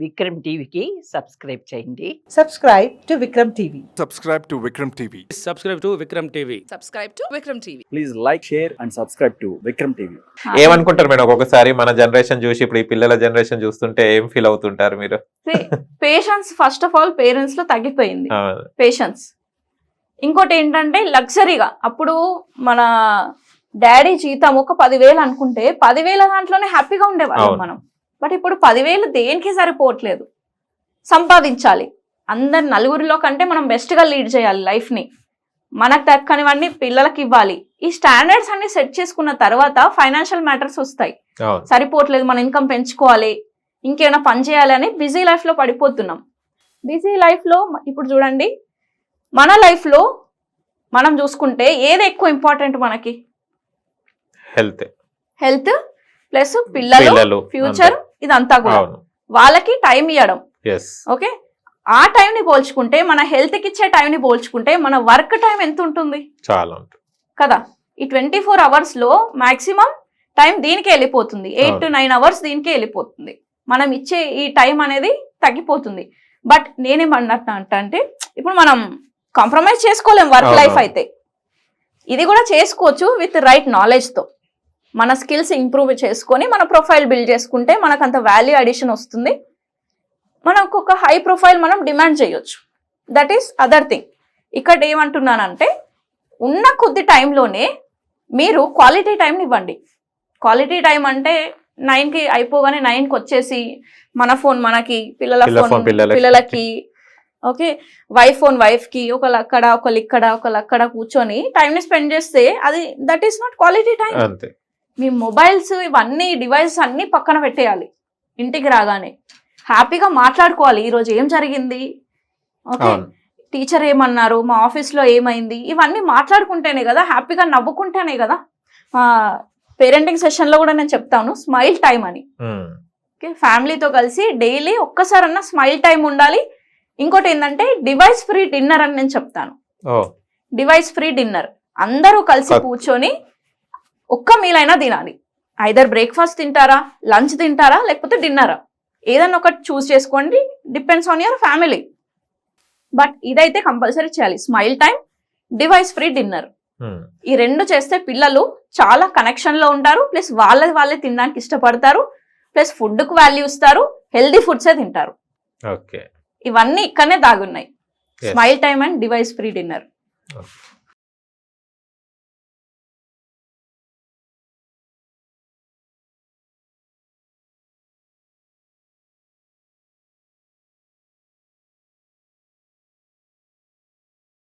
విక్రమ్ టీవీకి సబ్స్క్రైబ్ చేయండి. Subscribe to Vikram TV. Subscribe to Vikram TV. Subscribe to Vikram TV. Subscribe to Vikram TV. Please like, share and subscribe to Vikram TV. ఏమనుకుంటారు madam ఒక్కొక్కసారి మన generation చూసి ఇప్పుడు ఈ పిల్లల జనరేషన్ చూస్తుంటే ఏం ఫీల్ అవుతుంటారు మీరు? Patience first of all parents లో తగ్గిపోయింది. ఆ, పేషెన్స్. ఇంకోటి ఏంటంటే లగ్జరీగా అప్పుడు మన డాడీ జీతం ఒక 10,000 అనుకుంటే 10,000 దాంట్లోనే హ్యాపీగా ఉండేవాళ్ళం అవును. మనం. బట్ ఇప్పుడు 10,000 దేనికి సరిపోవట్లేదు. సంపాదించాలి, అందరు నలుగురిలో కంటే మనం బెస్ట్ గా లీడ్ చేయాలి లైఫ్ ని. మనకు దక్కనివన్నీ పిల్లలకి ఇవ్వాలి. ఈ స్టాండర్డ్స్ అన్ని సెట్ చేసుకున్న తర్వాత ఫైనాన్షియల్ మ్యాటర్స్ వస్తాయి. అవును. సరిపోవట్లేదు, మన ఇన్కమ్ పెంచుకోవాలి, ఇంకేమైనా పని చేయాలి అని బిజీ లైఫ్ లో పడిపోతున్నాం. బిజీ లైఫ్ లో ఇప్పుడు చూడండి, మన లైఫ్ లో మనం చూసుకుంటే ఏది ఎక్కువ ఇంపార్టెంట్ మనకి? హెల్త్. హెల్త్ ప్లస్ పిల్లలు, ఫ్యూచర్, ఇదంతా కూడా అవును. వాళ్ళకి టైం ఇవ్వడం. ఎస్. ఓకే, ఆ టైం ని పోల్చుకుంటే, మన హెల్త్ కి ఇచ్చే టైం ని పోల్చుకుంటే మన వర్క్ టైం ఎంత ఉంటుంది చాలా ఉంటుంది కదా. ఈ 24 hours లో మాక్సిమం టైం దీనికే వెళ్ళిపోతుంది. 8 to 9 hours దీనికే వెళ్ళిపోతుంది. మనం ఇచ్చే ఈ టైం అనేది తగ్గిపోతుంది. బట్ నేనేమన్నట్టు అంటే ఇప్పుడు మనం కాంప్రమైజ్ చేసుకోలేం వర్క్ లైఫ్ అయితే. ఇది కూడా చేసుకోవచ్చు విత్ రైట్ నాలెడ్జ్ తో. మన స్కిల్స్ ఇంప్రూవ్ చేసుకొని మన ప్రొఫైల్ బిల్డ్ చేసుకుంటే మనకు అంత వాల్యూ అడిషన్ వస్తుంది. మనకు ఒక హై ప్రొఫైల్ మనం డిమాండ్ చేయొచ్చు. That is other thing. ఇక్కడ ఏమంటున్నానంటే ఉన్న కొద్ది టైంలోనే మీరు క్వాలిటీ టైంని ఇవ్వండి. క్వాలిటీ టైం అంటే 9కి అయిపోగానే 9కి వచ్చేసి మన ఫోన్ మనకి, పిల్లల ఫోన్ పిల్లలకి, ఓకే, వైఫ్ ఫోన్ వైఫ్కి, ఒకళ్ళు అక్కడ ఒకళ్ళు ఇక్కడ ఒకళ్ళు అక్కడ కూర్చొని టైంని స్పెండ్ చేస్తే అది that is not quality time. అంతే. మీ మొబైల్స్ ఇవన్నీ డివైసెస్ అన్ని పక్కన పెట్టేయాలి. ఇంటికి రాగానే హ్యాపీగా మాట్లాడుకోవాలి, ఈరోజు ఏం జరిగింది, ఓకే, టీచర్ ఏమన్నారు, మా ఆఫీస్లో ఏమైంది, ఇవన్నీ మాట్లాడుకుంటేనే కదా, హ్యాపీగా నవ్వుకుంటేనే కదా. పేరెంటింగ్ సెషన్లో కూడా నేను చెప్తాను స్మైల్ టైం అని. ఓకే, ఫ్యామిలీతో కలిసి డైలీ ఒక్కసారన్నా స్మైల్ టైం ఉండాలి. ఇంకోటి ఏంటంటే డివైస్ ఫ్రీ డిన్నర్ అని నేను చెప్తాను. డివైస్ ఫ్రీ డిన్నర్, అందరూ కలిసి కూర్చొని ఒక్క మీల్ అయినా తినాలి. ఐదర్ బ్రేక్ఫాస్ట్ తింటారా, లంచ్ తింటారా, లేకపోతే డిన్నరా, ఏదన్నా ఒకటి చూస్ చేసుకోండి. Depends on your family. But ఇదైతే కంపల్సరీ చేయాలి, smile time, device free dinner. ఈ రెండు చేస్తే పిల్లలు చాలా కనెక్షన్ లో ఉంటారు. ప్లస్ వాళ్ళే తినడానికి ఇష్టపడతారు. ప్లస్ ఫుడ్ కు వాల్యూ ఇస్తారు, హెల్దీ ఫుడ్సే తింటారు. ఓకే, ఇవన్నీ ఇక్కడనే దాగున్నాయి. Smile time and device free dinner.